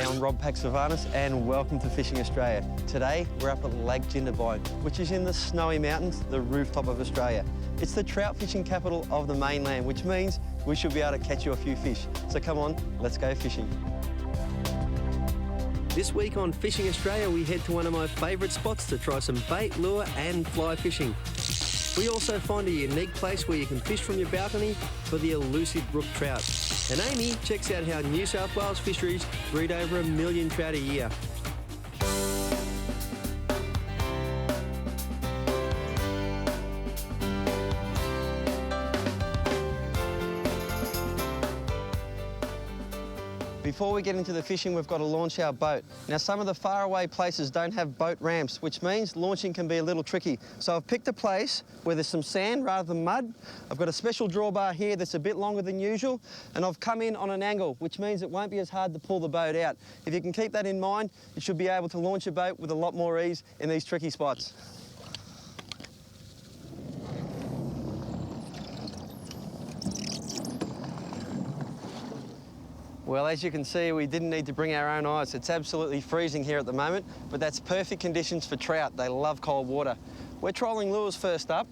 G'day, I'm Rob Paxavanis and welcome to Fishing Australia. Today we're up at Lake Jindabyne, which is in the Snowy Mountains, the rooftop of Australia. It's the trout fishing capital of the mainland, which means we should be able to catch you a few fish. So come on, let's go fishing. This week on Fishing Australia, we head to one of my favourite spots to try some bait, lure and fly fishing. We also find a unique place where you can fish from your balcony for the elusive brook trout. And Amy checks out how New South Wales fisheries breed over 1 million trout a year. Before we get into the fishing, we've got to launch our boat. Now, some of the faraway places don't have boat ramps, which means launching can be a little tricky. So I've picked a place where there's some sand rather than mud. I've got a special drawbar here that's a bit longer than usual, and I've come in on an angle, which means it won't be as hard to pull the boat out. If you can keep that in mind, you should be able to launch a boat with a lot more ease in these tricky spots. Well, as you can see, we didn't need to bring our own ice. It's absolutely freezing here at the moment, but that's perfect conditions for trout. They love cold water. We're trolling lures first up.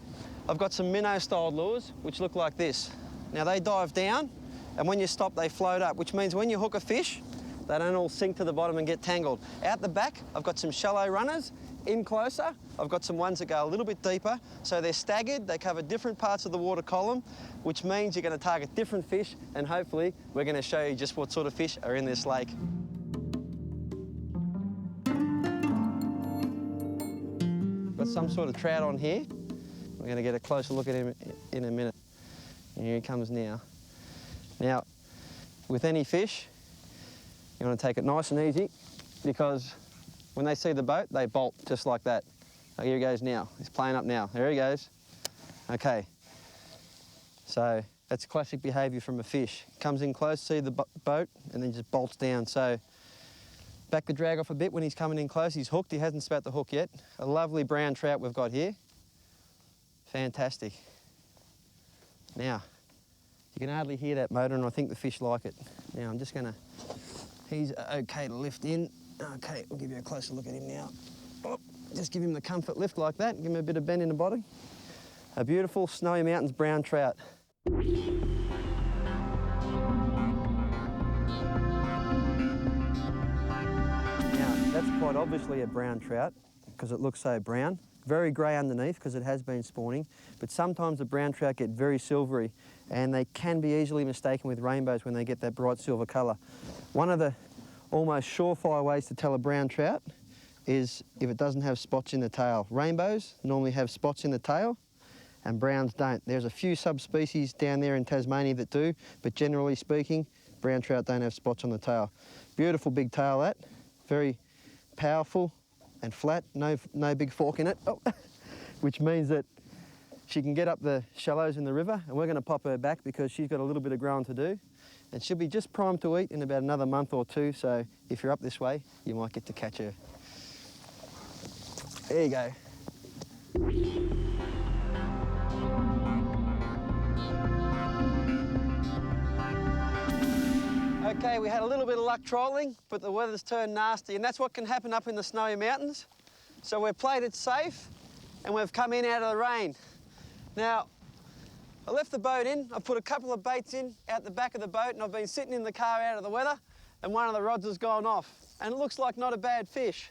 I've got some minnow-styled lures, which look like this. Now, they dive down, and when you stop, they float up, which means when you hook a fish, they don't all sink to the bottom and get tangled. Out the back, I've got some shallow runners. In closer, I've got some ones that go a little bit deeper, so they're staggered, they cover different parts of the water column, which means you're going to target different fish, and hopefully we're going to show you just what sort of fish are in this lake. Got some sort of trout on here. We're going to get a closer look at him in a minute. And here he comes now. Now, with any fish, you want to take it nice and easy, because when they see the boat, they bolt just like that. Oh, here he goes now. He's playing up now. There he goes. Okay. So that's classic behaviour from a fish. Comes in close, see the boat, and then just bolts down. So back the drag off a bit when he's coming in close. He's hooked. He hasn't spat the hook yet. A lovely brown trout we've got here. Fantastic. Now, you can hardly hear that motor, and I think the fish like it. Now, I'm just going to... He's okay to lift in. Okay, we'll give you a closer look at him now. Oh, just give him the comfort lift like that, give him a bit of bend in the body. A beautiful Snowy Mountains brown trout. Now, that's quite obviously a brown trout because it looks so brown. Very grey underneath because it has been spawning, but sometimes the brown trout get very silvery and they can be easily mistaken with rainbows when they get that bright silver colour. One of the almost surefire ways to tell a brown trout is if it doesn't have spots in the tail. Rainbows normally have spots in the tail and browns don't. There's a few subspecies down there in Tasmania that do, but generally speaking, brown trout don't have spots on the tail. Beautiful big tail that, very powerful and flat, no big fork in it, which means that she can get up the shallows in the river, and we're going to pop her back because she's got a little bit of growing to do. And she'll be just primed to eat in about another month or two, so if you're up this way, you might get to catch her. There you go. Okay, we had a little bit of luck trolling, but the weather's turned nasty, and that's what can happen up in the Snowy Mountains. So we've played it safe, and we've come in out of the rain. Now, I left the boat in, I put a couple of baits in out the back of the boat, and I've been sitting in the car out of the weather, and one of the rods has gone off. And it looks like not a bad fish.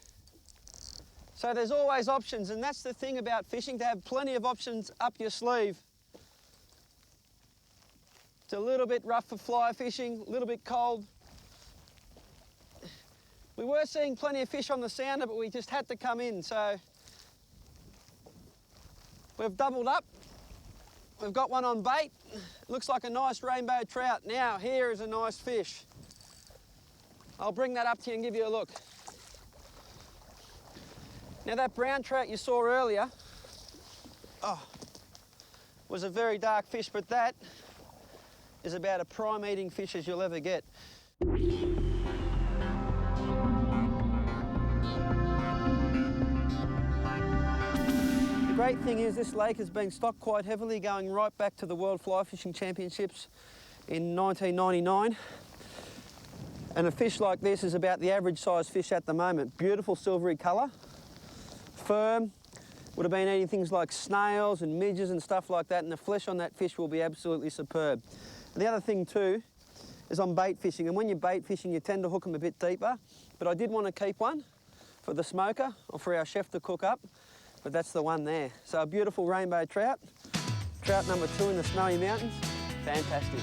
So there's always options, and that's the thing about fishing, to have plenty of options up your sleeve. It's a little bit rough for fly fishing, a little bit cold. We were seeing plenty of fish on the sounder, but we just had to come in, so we've doubled up. We've got one on bait. Looks like a nice rainbow trout. Now, here is a nice fish. I'll bring that up to you and give you a look. Now, that brown trout you saw earlier, was a very dark fish, but that is about a prime eating fish as you'll ever get. great thing is this lake has been stocked quite heavily going right back to the World Fly Fishing Championships in 1999. And a fish like this is about the average size fish at the moment. Beautiful silvery colour, firm, would have been eating things like snails and midges and stuff like that, and the flesh on that fish will be absolutely superb. And the other thing too is on bait fishing, and when you're bait fishing you tend to hook them a bit deeper, but I did want to keep one for the smoker or for our chef to cook up, but that's the one there. So a beautiful rainbow trout, trout number 2 in the Snowy Mountains, fantastic.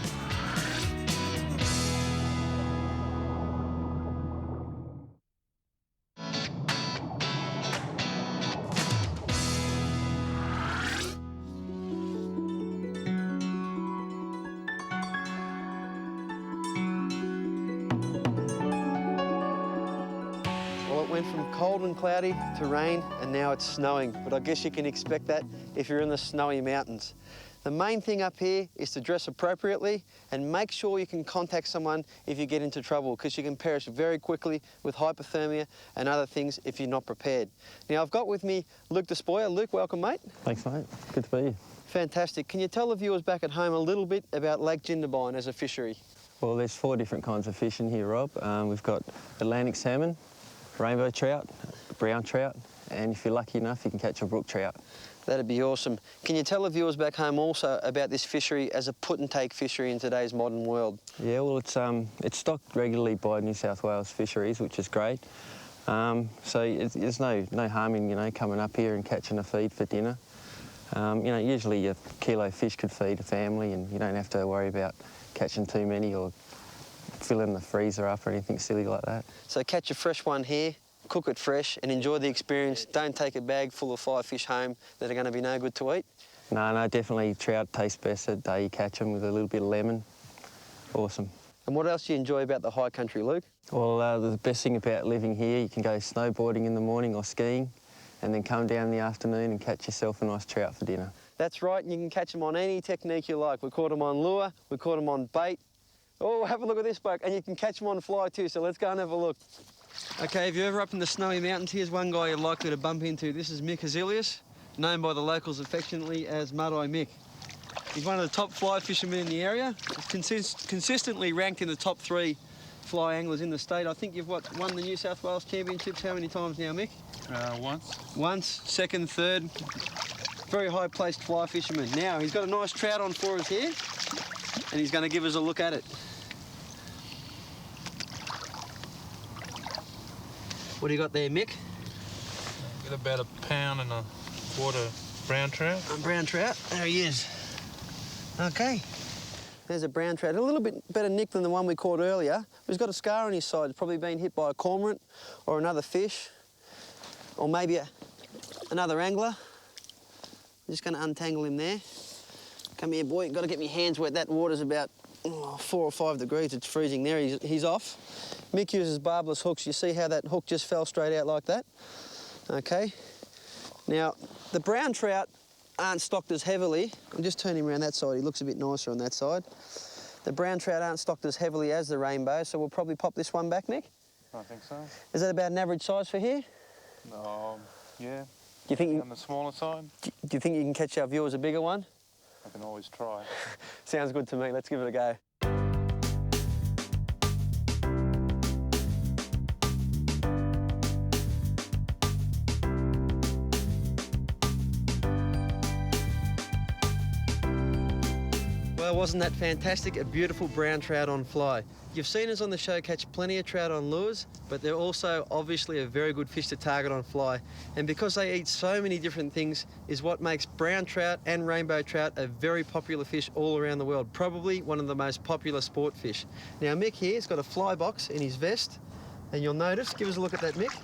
Well, it went from cold and cloudy to rain, and now it's snowing. But I guess you can expect that if you're in the Snowy Mountains. The main thing up here is to dress appropriately and make sure you can contact someone if you get into trouble, because you can perish very quickly with hypothermia and other things if you're not prepared. Now, I've got with me Luke Despoja. Luke, welcome, mate. Thanks, mate. Good to be here. Fantastic. Can you tell the viewers back at home a little bit about Lake Jindabyne as a fishery? Well, there's 4 different kinds of fish in here, Rob. We've got Atlantic salmon, rainbow trout, brown trout, and if you're lucky enough, you can catch a brook trout. That'd be awesome. Can you tell the viewers back home also about this fishery as a put-and-take fishery in today's modern world? Yeah, well, it's stocked regularly by New South Wales fisheries, which is great. So there's no harm in, coming up here and catching a feed for dinner. Usually a kilo fish could feed a family, and you don't have to worry about catching too many or filling the freezer up or anything silly like that. So catch a fresh one here, cook it fresh and enjoy the experience. Don't take a bag full of 5 fish home that are going to be no good to eat. No, definitely trout taste best the day you catch them with a little bit of lemon. Awesome. And what else do you enjoy about the high country, Luke? Well, the best thing about living here, you can go snowboarding in the morning or skiing, and then come down in the afternoon and catch yourself a nice trout for dinner. That's right, and you can catch them on any technique you like. We caught them on lure, we caught them on bait. Oh, have a look at this bloke, and you can catch them on fly too, so let's go and have a look. Okay, if you're ever up in the Snowy Mountains, here's one guy you're likely to bump into. This is Mick Azilius, known by the locals affectionately as Mud-Eye Mick. He's one of the top fly fishermen in the area. He's consistently ranked in the top 3 fly anglers in the state. I think you've won the New South Wales Championships how many times now, Mick? Once. Once, second, third. Very high-placed fly fisherman. Now, he's got a nice trout on for us here, and he's going to give us a look at it. What do you got there, Mick? Got about 1.25 pounds brown trout. A brown trout. There he is. Okay. There's a brown trout. A little bit better nick than the one we caught earlier. He's got a scar on his side. It's probably been hit by a cormorant or another fish, or maybe another angler. I'm just going to untangle him there. Come here, boy. Got to get my hands wet. That water's about 4 or 5 degrees. It's freezing there. He's off. Mick uses barbless hooks. You see how that hook just fell straight out like that? Okay. Now, the brown trout aren't stocked as heavily. I'm just turning him around that side. He looks a bit nicer on that side. The brown trout aren't stocked as heavily as the rainbow, so we'll probably pop this one back, Mick? I think so. Is that about an average size for here? Yeah. Do you think on the smaller side? Do you think you can catch our viewers a bigger one? I can always try. Sounds good to me. Let's give it a go. Well, wasn't that fantastic? A beautiful brown trout on fly. You've seen us on the show catch plenty of trout on lures, but they're also obviously a very good fish to target on fly. And because they eat so many different things is what makes brown trout and rainbow trout a very popular fish all around the world. Probably one of the most popular sport fish. Now Mick here's got a fly box in his vest, and you'll notice, give us a look at that, Mick.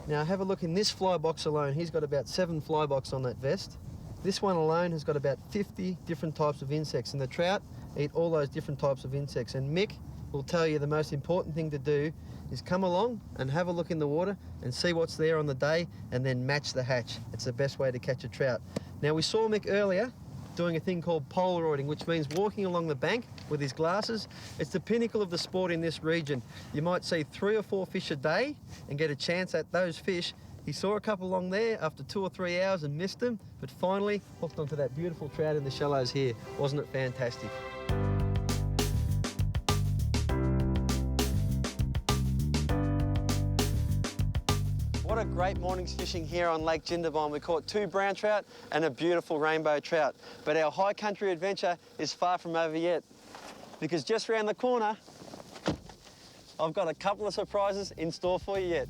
Now have a look in this fly box alone. He's got about 7 fly box on that vest. This one alone has got about 50 different types of insects, and the trout eat all those different types of insects. And Mick will tell you the most important thing to do is come along and have a look in the water and see what's there on the day, and then match the hatch. It's the best way to catch a trout. Now, we saw Mick earlier doing a thing called polaroiding, which means walking along the bank with his glasses. It's the pinnacle of the sport in this region. You might see 3 or 4 fish a day and get a chance at those fish. He saw a couple along there after 2 or 3 hours and missed them, but finally hooked onto that beautiful trout in the shallows here. Wasn't it fantastic? What a great morning's fishing here on Lake Jindabyne. We caught 2 brown trout and a beautiful rainbow trout. But our high country adventure is far from over yet, because just round the corner, I've got a couple of surprises in store for you yet.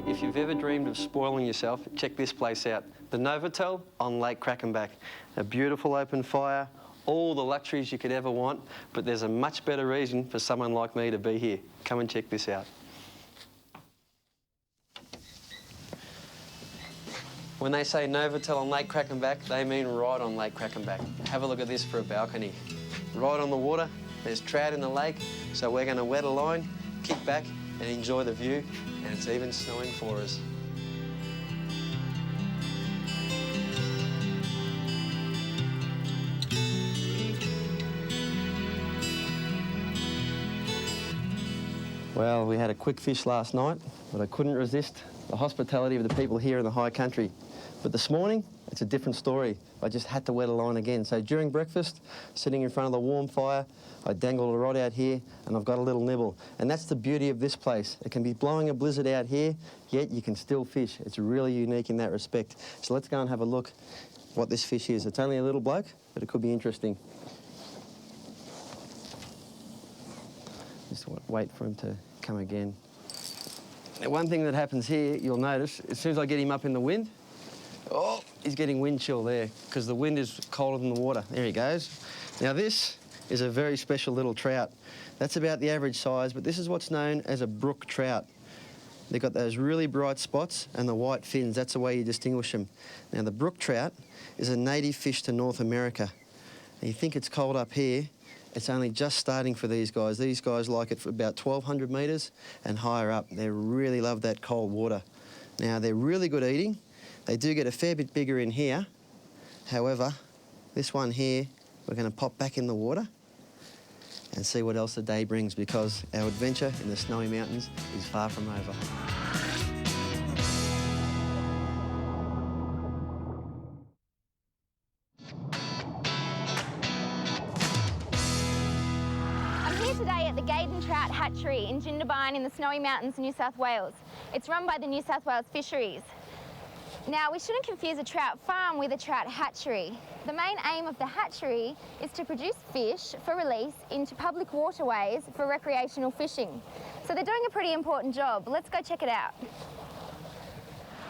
If you've ever dreamed of spoiling yourself, check this place out. The Novotel on Lake Krakenback. A beautiful open fire, all the luxuries you could ever want, but there's a much better reason for someone like me to be here. Come and check this out. When they say Novotel on Lake Krakenback, they mean right on Lake Krakenback. Have a look at this for a balcony. Right on the water, there's trout in the lake, so we're going to wet a line, kick back and enjoy the view, and it's even snowing for us. Well, we had a quick fish last night, but I couldn't resist the hospitality of the people here in the high country. But this morning, it's a different story. I just had to wet a line again. So during breakfast, sitting in front of the warm fire, I dangled a rod out here and I've got a little nibble. And that's the beauty of this place. It can be blowing a blizzard out here, yet you can still fish. It's really unique in that respect. So let's go and have a look what this fish is. It's only a little bloke, but it could be interesting. Just wait for him to come again. Now, one thing that happens here, you'll notice, as soon as I get him up in the wind, oh, he's getting wind chill there because the wind is colder than the water. There he goes. Now this is a very special little trout. That's about the average size, but this is what's known as a brook trout. They've got those really bright spots and the white fins. That's the way you distinguish them. Now the brook trout is a native fish to North America. And you think it's cold up here, it's only just starting for these guys. These guys like it for about 1,200 metres and higher up. They really love that cold water. Now they're really good eating. They do get a fair bit bigger in here. However, this one here, we're going to pop back in the water and see what else the day brings, because our adventure in the snowy mountains is far from over. I'm here today at the Trout hatchery in Jindabyne in the Snowy Mountains, New South Wales. It's run by the New South Wales Fisheries. Now, we shouldn't confuse a trout farm with a trout hatchery. The main aim of the hatchery is to produce fish for release into public waterways for recreational fishing. So they're doing a pretty important job. Let's go check it out.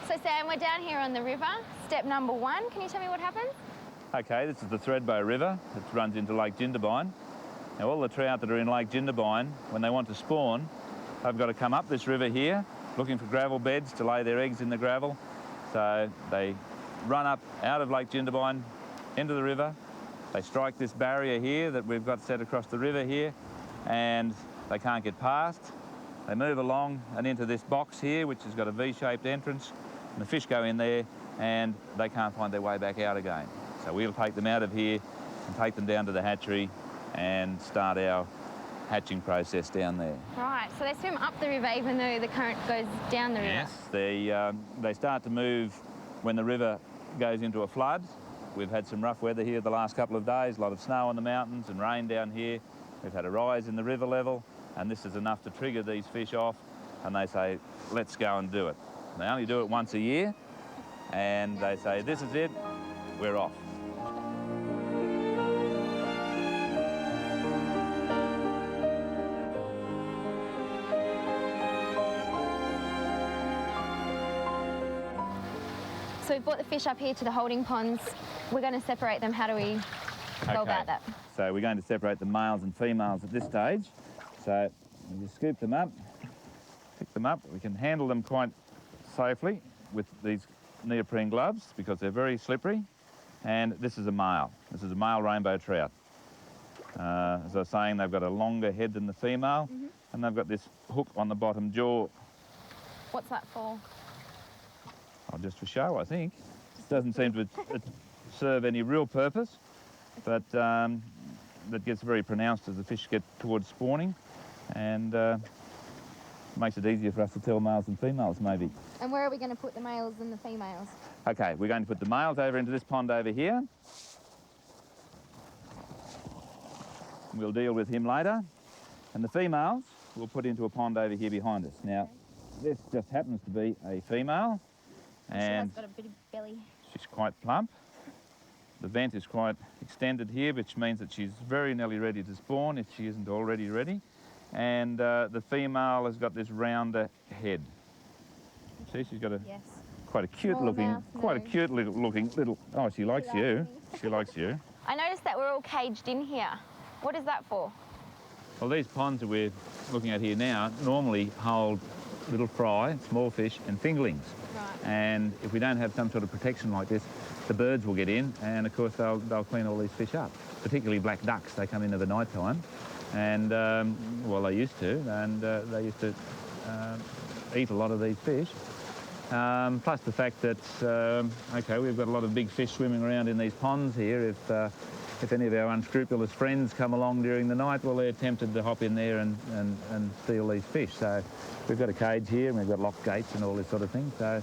So Sam, we're down here on the river. Step number 1, can you tell me what happens? Okay, this is the Thredbo River. It runs into Lake Jindabyne. Now, all the trout that are in Lake Jindabyne, when they want to spawn, they've got to come up this river here, looking for gravel beds to lay their eggs in the gravel. So they run up out of Lake Jindabyne into the river. They strike this barrier here that we've got set across the river here, and they can't get past. They move along and into this box here, which has got a V-shaped entrance, and the fish go in there and they can't find their way back out again. So we'll take them out of here and take them down to the hatchery and start our hatching process down there. Right, so they swim up the river even though the current goes down the river? Yes, they start to move when the river goes into a flood. We've had some rough weather here the last couple of days, a lot of snow on the mountains and rain down here. We've had a rise in the river level, and this is enough to trigger these fish off, and they say, let's go and do it. They only do it once a year, and they say, this is it, we're off. So we've brought the fish up here to the holding ponds. We're going to separate them. How do we go about that? So we're going to separate the males and females at this stage. So we just scoop them up, pick them up. We can handle them quite safely with these neoprene gloves because they're very slippery. And this is a male. This is a male rainbow trout. As I was saying, they've got a longer head than the female, and they've got this hook on the bottom jaw. What's that for? Oh, just for show, I think. It doesn't seem to serve any real purpose, but that gets very pronounced as the fish get towards spawning, and makes it easier for us to tell males and females, maybe. And where are we going to put the males and the females? Okay, we're going to put the males over into this pond over here. we'll deal with him later. And the females we'll put into a pond over here behind us. Now, this just happens to be a female, and she has got a bit of belly. she's quite plump. The vent is quite extended here, which means that she's very nearly ready to spawn if she isn't already ready. And the female has got this rounder head. See, she's got a Yes. quite a cute Small looking, mouth, quite a nose. cute looking little. Oh, she likes likes you. me. She likes you. I noticed that we're all caged in here. What is that for? Well, these ponds that we're looking at here now normally hold little fry, small fish, and fingerlings. Right. And if we don't have some sort of protection like this, the birds will get in, and of course they'll clean all these fish up. Particularly black ducks, they come in at the night time, and well, they used to, and they used to eat a lot of these fish. Plus the fact that, okay, we've got a lot of big fish swimming around in these ponds here. If any of our unscrupulous friends come along during the night, well, they're tempted to hop in there and steal these fish. So we've got a cage here, and we've got locked gates and all this sort of thing. So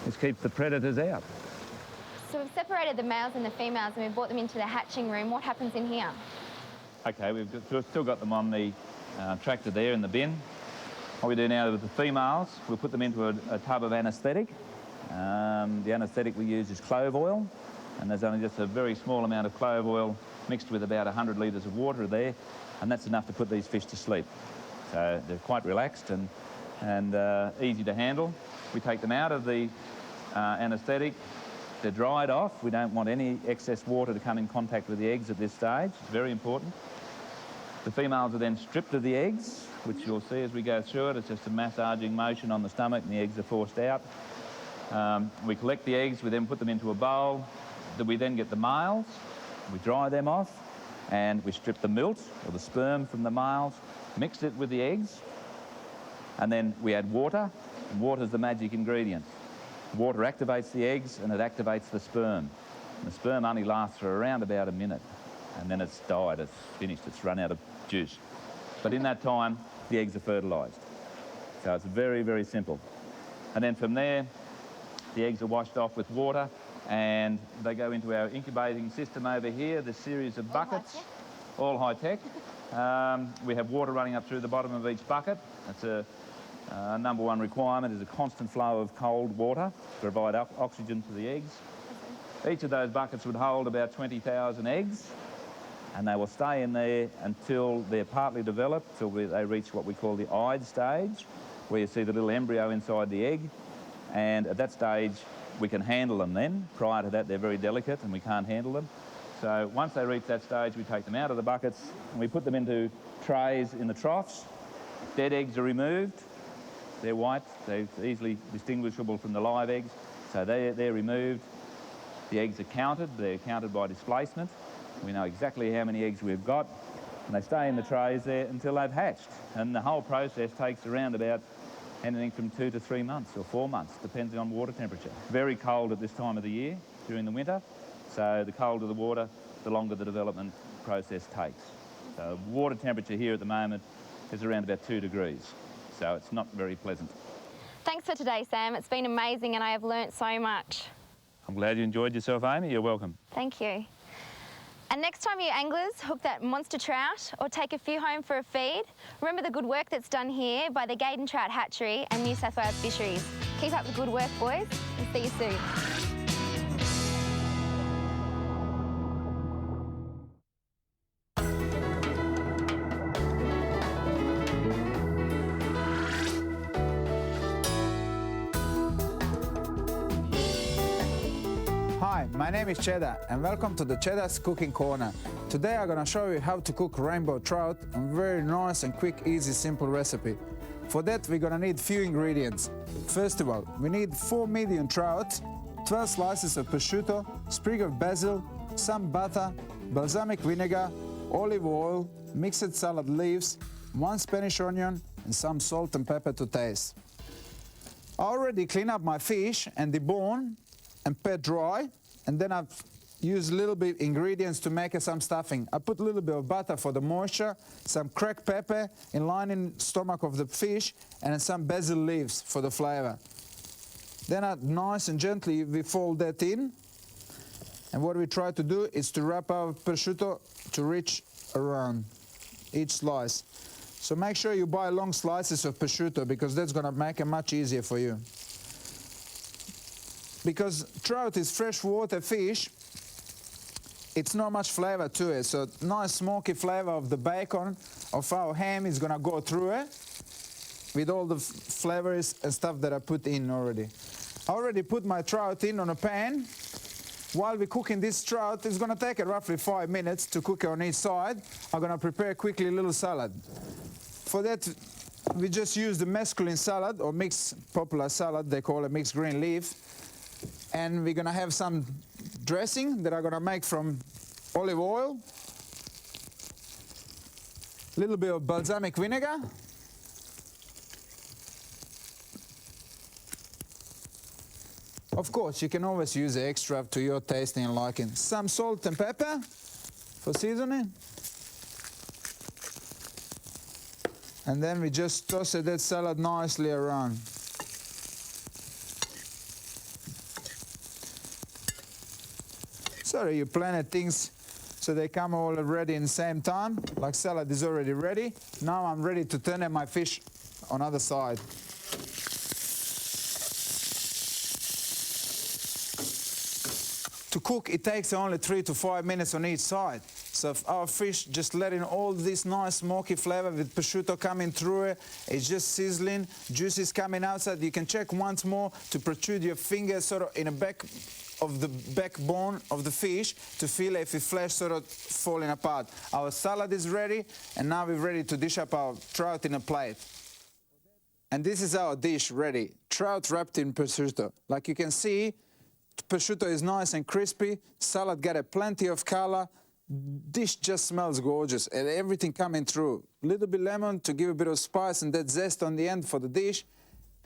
this keeps the predators out. So we've separated the males and the females and we've brought them into the hatching room. What happens in here? Okay, still got them on the tractor there in the bin. What we do now with the females, we'll put them into a tub of anaesthetic. The anaesthetic we use is clove oil, and there's only just a very small amount of clove oil mixed with about 100 litres of water there, and that's enough to put these fish to sleep. So they're quite relaxed and easy to handle. We take them out of the anaesthetic. They're dried off. We don't want any excess water to come in contact with the eggs at this stage. It's very important. The females are then stripped of the eggs, which you'll see as we go through it. It's just a massaging motion on the stomach, and the eggs are forced out. We collect the eggs. We then put them into a bowl. We then get the males. We dry them off, and we strip the milt, or the sperm, from the males, mix it with the eggs, and then we add water, and water's the magic ingredient. Water activates the eggs and it activates the sperm. And the sperm only lasts for around about a minute, and then it's died, it's finished, it's run out of juice. But in that time, the eggs are fertilised. So it's very, very simple. And then from there, the eggs are washed off with water and they go into our incubating system over here, this series of buckets, all high-tech. We have water running up through the bottom of each bucket. That's a number one requirement, is a constant flow of cold water to provide oxygen to the eggs. Each of those buckets would hold about 20,000 eggs, and they will stay in there until they're partly developed, till they reach what we call the eyed stage, where you see the little embryo inside the egg. And at that stage, we can handle them then. Prior to that, they're very delicate and we can't handle them. So once they reach that stage, we take them out of the buckets and we put them into trays in the troughs. Dead eggs are removed. They're white, they're easily distinguishable from the live eggs. So they're removed. The eggs are counted. They're counted by displacement. We know exactly how many eggs we've got. And they stay in the trays there until they've hatched. And the whole process takes around about anything from 2 to 3 months or 4 months, depending on water temperature. Very cold at this time of the year, during the winter. So the colder the water, the longer the development process takes. So water temperature here at the moment is around about 2 degrees. So it's not very pleasant. Thanks for today, Sam. It's been amazing and I have learnt so much. I'm glad you enjoyed yourself, Amy. You're welcome. Thank you. And next time you anglers hook that monster trout or take a few home for a feed, remember the good work that's done here by the Jindabyne Trout Hatchery and New South Wales Fisheries. Keep up the good work, boys, and see you soon. Hi, my name is Cheddar and welcome to the Cheddar's Cooking Corner. Today I'm gonna show you how to cook rainbow trout, a very nice and quick, easy, simple recipe. For that we're gonna need few ingredients. First of all, we need 4 medium trout, 12 slices of prosciutto, sprig of basil, some butter, balsamic vinegar, olive oil, mixed salad leaves, 1 Spanish onion and some salt and pepper to taste. I already cleaned up my fish and debone and pat dry, and then I've used a little bit ingredients to make some stuffing. I put a little bit of butter for the moisture, some cracked pepper in lining stomach of the fish, and some basil leaves for the flavor. Then I nice and gently we fold that in, and what we try to do is to wrap our prosciutto to reach around. each slice. So make sure you buy long slices of prosciutto because that's going to make it much easier for you. Because trout is freshwater fish, it's not much flavor to it. So nice smoky flavor of the bacon of our ham is going to go through it with all the flavors and stuff that I put in already. I already put my trout in on a pan. While we're cooking this trout, it's going to take it roughly 5 minutes to cook it on each side. I'm going to prepare quickly a little salad. For that, we just use the mesclun salad or mixed popular salad, they call it mixed green leaf. And we're going to have some dressing that I'm going to make from olive oil, a little bit of balsamic vinegar, of course, you can always use the extra to your tasting and liking. Some salt and pepper for seasoning. And then we just toss that salad nicely around. Sorry, you plan things so they come all ready in the same time. Like salad is already ready. Now I'm ready to turn my fish on other side. To cook, it takes only 3 to 5 minutes on each side. So if our fish just letting all this nice smoky flavor with prosciutto coming through it, it's just sizzling, juices coming outside. You can check once more to protrude your finger sort of in the back of the backbone of the fish to feel if the flesh sort of falling apart. Our salad is ready, and now we're ready to dish up our trout in a plate. And this is our dish ready, trout wrapped in prosciutto. Like you can see, prosciutto is nice and crispy, salad got a plenty of color, dish just smells gorgeous, and everything coming through. A little bit lemon to give a bit of spice and that zest on the end for the dish,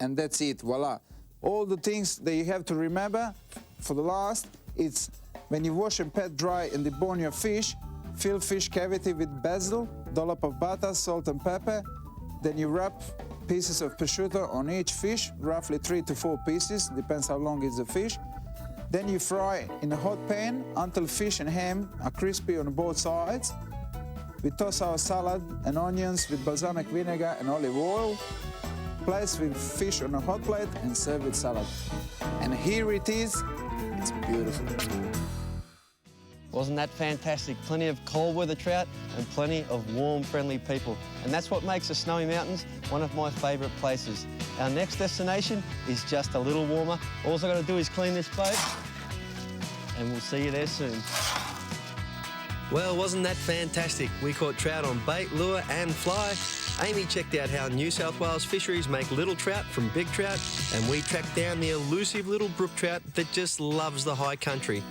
and that's it, voila. All the things that you have to remember for the last, it's when you wash and pat dry and debone your fish, fill fish cavity with basil, dollop of butter, salt and pepper, then you wrap pieces of prosciutto on each fish, roughly 3 to 4 pieces, depends how long is the fish. Then you fry in a hot pan until fish and ham are crispy on both sides. We toss our salad and onions with balsamic vinegar and olive oil. Place with fish on a hot plate and serve with salad. And here it is. It's beautiful. Wasn't that fantastic? Plenty of cold weather trout and plenty of warm, friendly people. And that's what makes the Snowy Mountains one of my favourite places. Our next destination is just a little warmer. All I've got to do is clean this boat, and we'll see you there soon. Well, wasn't that fantastic? We caught trout on bait, lure and fly. Amy checked out how New South Wales fisheries make little trout from big trout, and we tracked down the elusive little brook trout that just loves the high country.